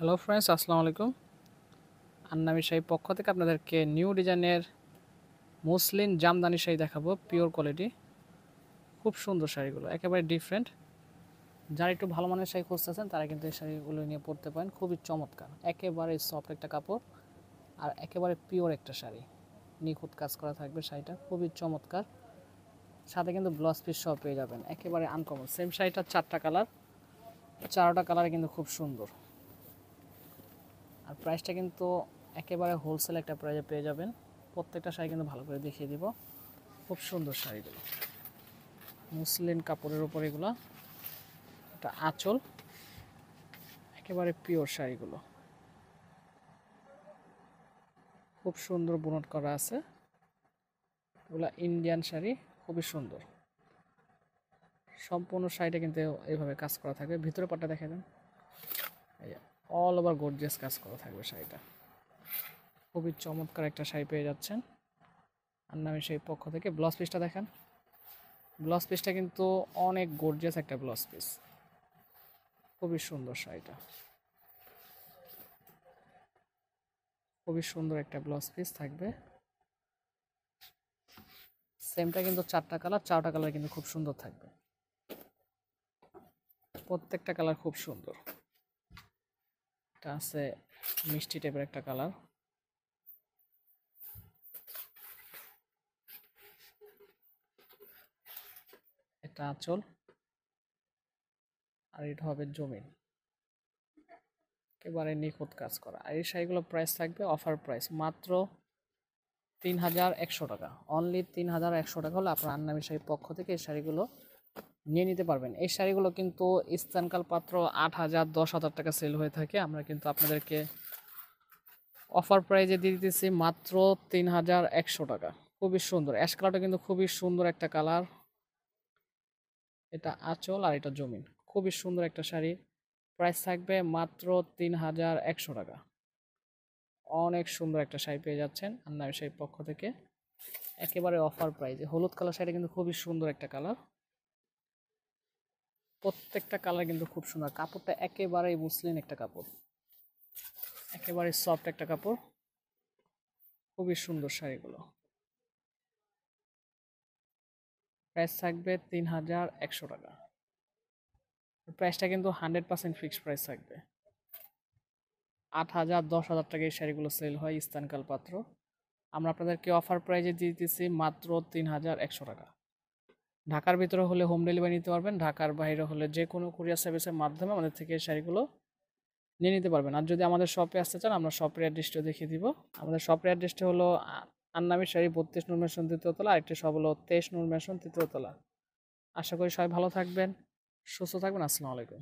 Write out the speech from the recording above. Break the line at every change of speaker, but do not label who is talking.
Hello friends, আসসালামু আলাইকুম। আন্নামি শাড়ির পক্ষ থেকে আপনাদেরকে নিউ ডিজাইনের মুসলিন জামদানি শাড়ি দেখাবো, পিওর কোয়ালিটি। খুব সুন্দর শাড়িগুলো, একেবারে ডিফারেন্ট। যারা একটু ভালো মানের শাড়ি খুঁজতেছেন তারা কিন্তু এই শাড়িগুলো নিয়ে পরতে পারেন। খুবই চমৎকার, একেবারে সফট একটা কাপড় আর একেবারে পিওর একটা শাড়ি। নিখুঁত কাজ করা থাকবে শাড়িটা, খুবই চমৎকার। সাথে কিন্তু ব্লাউজ পিস সহ পেয়ে যাবেন, একেবারে আনকমন। সেম শাড়িটার 4টা কালার, 4টা কালারে কিন্তু খুব সুন্দর। আর প্রাইসটা কিন্তু একেবারে হোলসেল একটা প্রাইসে পেয়ে যাবেন। প্রত্যেকটা শাড়ি কিন্তু ভালো করে দেখিয়ে দিব। খুব সুন্দর শাড়িগুলো, মুসলিন কাপড়ের উপর এগুলো। এটা আঁচল, একেবারে পিওর শাড়িগুলো। খুব সুন্দর বুনট করা আছে, এগুলো ইন্ডিয়ান শাড়ি, খুবই সুন্দর। সম্পূর্ণ শাড়িটা কিন্তু এইভাবে কাজ করা থাকবে। ভিতরে পাটটা দেখে দেন, এই অল ওভার গর্জিয়াস কাজ করা থাকবে শাড়িটা। খুবই চমৎকার একটা শাড়ি পেয়ে যাচ্ছেন আন্নামি শাড়ির পক্ষ থেকে। ব্লাউজ পিসটা দেখেন, ব্লাউজ পিসটা কিন্তু অনেক গর্জিয়াস একটা ব্লাউজ পিস। খুবই সুন্দর শাড়িটা, খুবই সুন্দর একটা ব্লাউজ পিস থাকবে। সেমটা কিন্তু 4টা কালার, 4টা কালার কিন্তু খুব সুন্দর থাকবে। প্রত্যেকটা কালার খুব সুন্দর। এটা আছে মিষ্টি টাইপের একটা কালার, এটা আঁচল, আর এটা হবে জমিন। একেবারে নিখুঁত কাজ করা। আর এই শাড়িগুলো প্রাইস থাকবে অফার প্রাইস মাত্র 3100 টাকা। অনলি 3100 টাকা হলে আপনার আন্নামি শাড়ির পক্ষ থেকে এই শাড়িগুলো নিয়ে নিতে পারবেন। এই শাড়িগুলো কিন্তু স্থানকাল পাত্র 8000 10,000 টাকা সেল হয়ে থাকে। আমরা কিন্তু আপনাদেরকে অফার প্রাইজে দিয়ে দিতেছি মাত্র 3100 টাকা। খুবই সুন্দর, অ্যাশ কালারটা কিন্তু খুবই সুন্দর একটা কালার। এটা আঁচল আর এটা জমিন, খুবই সুন্দর একটা শাড়ি। প্রাইস থাকবে মাত্র 3100 টাকা। অনেক সুন্দর একটা শাড়ি পেয়ে যাচ্ছেন আন্নামি শাড়ির পক্ষ থেকে, একেবারে অফার প্রাইজে। হলুদ কালার শাড়িটা কিন্তু খুবই সুন্দর একটা কালার। প্রত্যেকটা কালার কিন্তু খুব সুন্দর। কাপড়টা একেবারেই মসলিন একটা কাপড়, একেবারে সফট একটা কাপড়। খুবই সুন্দর শাড়িগুলো। প্রাইস থাকবে 3100 টাকা। প্রাইসটা কিন্তু 100% ফিক্সড প্রাইস থাকবে। 8000 10,000 টাকা এই শাড়িগুলো সেল হয় স্থানকাল পাত্র। আমরা আপনাদেরকে অফার প্রাইজে দিয়ে দিতেছি মাত্র 3100 টাকা। ঢাকার ভিতরে হলে হোম ডেলিভারি নিতে পারবেন, ঢাকার বাইরে হলে যে কোনো কুরিয়ার সার্ভিসের মাধ্যমে আমাদের থেকে এই শাড়িগুলো নিয়ে নিতে পারবেন। আর যদি আমাদের শপে আসতে চান আমরা শপের অ্যাড্রেসটা দেখিয়ে দিব। আমাদের শপের অ্যাড্রেসটা হলো আন্নামি শাড়ি 32 নূর মেশন 3য় তলা, আরেকটি শপ হলো 23 নূর মেশন 3য় তলা। আশা করি সবাই ভালো থাকবেন, সুস্থ থাকবেন। আসসালামু আলাইকুম।